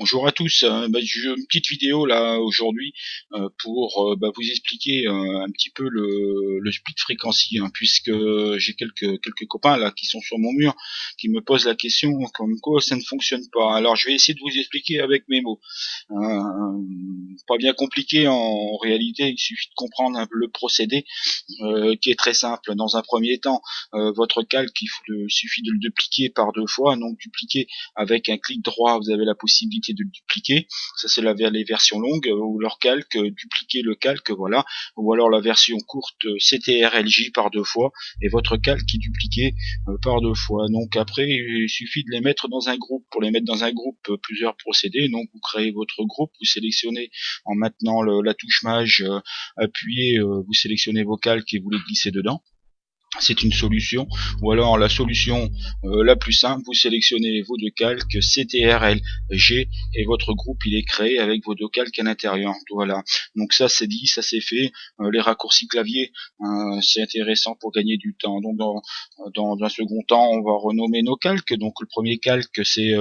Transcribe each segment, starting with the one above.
Bonjour à tous, j'ai une petite vidéo là aujourd'hui pour vous expliquer un petit peu le split frequency, hein, puisque j'ai quelques copains là qui sont sur mon mur qui me posent la question comme quoi ça ne fonctionne pas. Alors je vais essayer de vous expliquer avec mes mots. Pas bien compliqué en réalité, il suffit de comprendre un peu le procédé qui est très simple. Dans un premier temps, votre calque, il suffit de le dupliquer par deux fois, donc dupliquer avec un clic droit, vous avez la possibilité de le dupliquer, ça c'est les versions longues, ou leur calque, dupliquer le calque, voilà, ou alors la version courte, CTRLJ par deux fois, et votre calque est dupliqué par deux fois. Donc après, il suffit de les mettre dans un groupe. Pour les mettre dans un groupe, plusieurs procédés, donc vous créez votre groupe, vous sélectionnez en maintenant la touche maj appuyez, vous sélectionnez vos calques et vous les glissez dedans. C'est une solution. Ou alors la solution la plus simple, vous sélectionnez vos deux calques CTRL-G et votre groupe il est créé avec vos deux calques à l'intérieur. Voilà. Donc ça c'est dit, ça c'est fait. Les raccourcis clavier, c'est intéressant pour gagner du temps. Donc dans un second temps, on va renommer nos calques. Donc le premier calque c'est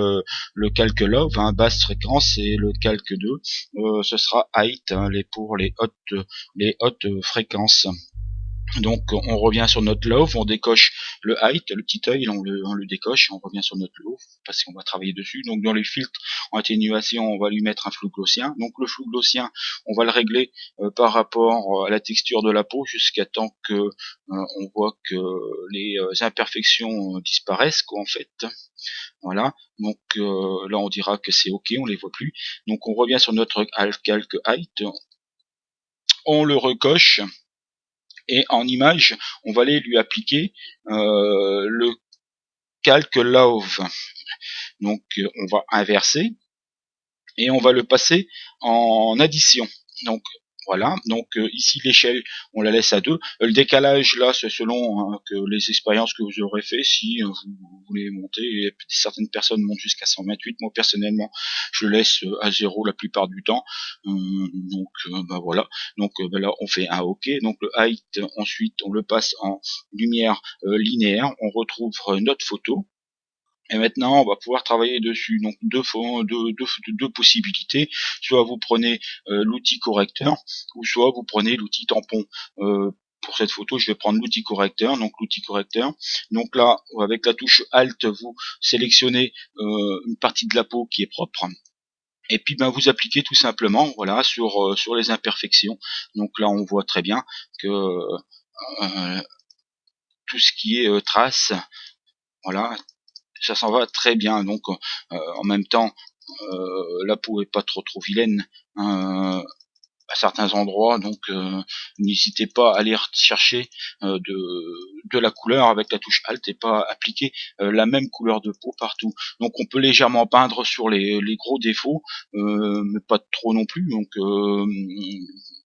le calque Love, basse fréquence, et le calque 2, ce sera height, pour les hautes fréquences. Donc on revient sur notre love, on décoche le height, le petit œil, on le décoche, on revient sur notre love parce qu'on va travailler dessus. Donc dans les filtres en atténuation, on va lui mettre un flou gaussien. Donc le flou gaussien, on va le régler par rapport à la texture de la peau jusqu'à temps que on voit que les imperfections disparaissent en fait. Voilà, donc là on dira que c'est ok, on les voit plus. Donc on revient sur notre calque height, on le recoche. Et en image, on va aller lui appliquer le calque love. Donc on va inverser et on va le passer en addition. Donc voilà, donc ici l'échelle on la laisse à 2. Le décalage là c'est selon que les expériences que vous aurez fait. Si vous voulez monter, et certaines personnes montent jusqu'à 128, moi personnellement je le laisse à 0 la plupart du temps. Donc voilà, donc là on fait un OK. Donc le height, ensuite on le passe en lumière linéaire, on retrouve notre photo. Et maintenant, on va pouvoir travailler dessus. Donc deux possibilités. Soit vous prenez l'outil correcteur, ou soit vous prenez l'outil tampon. Pour cette photo, je vais prendre l'outil correcteur. Donc l'outil correcteur. Donc là, avec la touche Alt, vous sélectionnez une partie de la peau qui est propre. Et puis vous appliquez tout simplement, voilà, sur les imperfections. Donc là, on voit très bien que tout ce qui est trace, voilà, ça s'en va très bien. Donc en même temps, la peau est pas trop vilaine à certains endroits, donc n'hésitez pas à aller chercher de la couleur avec la touche Alt et pas appliquer la même couleur de peau partout. Donc on peut légèrement peindre sur les gros défauts, mais pas trop non plus. Donc on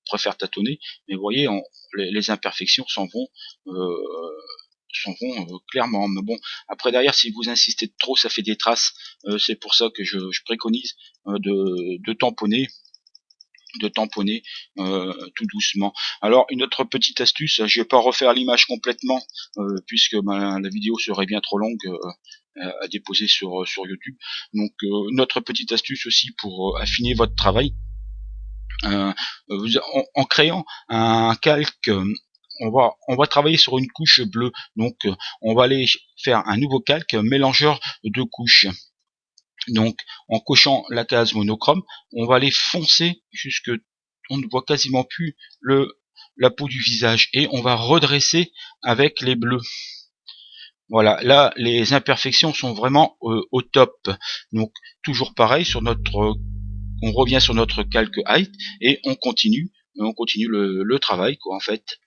préfère tâtonner, mais vous voyez, les imperfections s'en vont clairement. Mais bon, après derrière, si vous insistez trop, ça fait des traces. C'est pour ça que je préconise de tamponner tout doucement. Alors une autre petite astuce, je vais pas refaire l'image complètement puisque la vidéo serait bien trop longue à déposer sur YouTube. Donc notre petite astuce aussi pour affiner votre travail, en créant un calque, on va travailler sur une couche bleue. Donc on va aller faire un nouveau calque mélangeur de couches. Donc en cochant la case monochrome, on va aller foncer jusque on ne voit quasiment plus la peau du visage, et on va redresser avec les bleus. Voilà, là les imperfections sont vraiment au top. Donc toujours pareil, on revient sur notre calque height et on continue le travail en fait.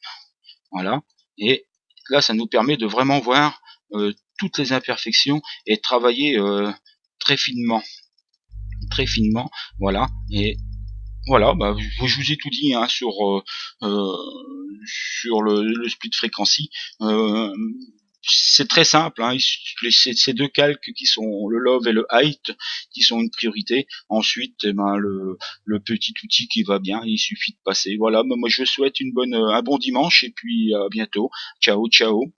Voilà, et là ça nous permet de vraiment voir toutes les imperfections et travailler très finement, voilà. Et voilà, je vous ai tout dit sur le split frequency. C'est très simple, ces deux calques qui sont le love et le height qui sont une priorité. Ensuite, le petit outil qui va bien, il suffit de passer. Voilà, moi je vous souhaite un bon dimanche et puis à bientôt. Ciao, ciao.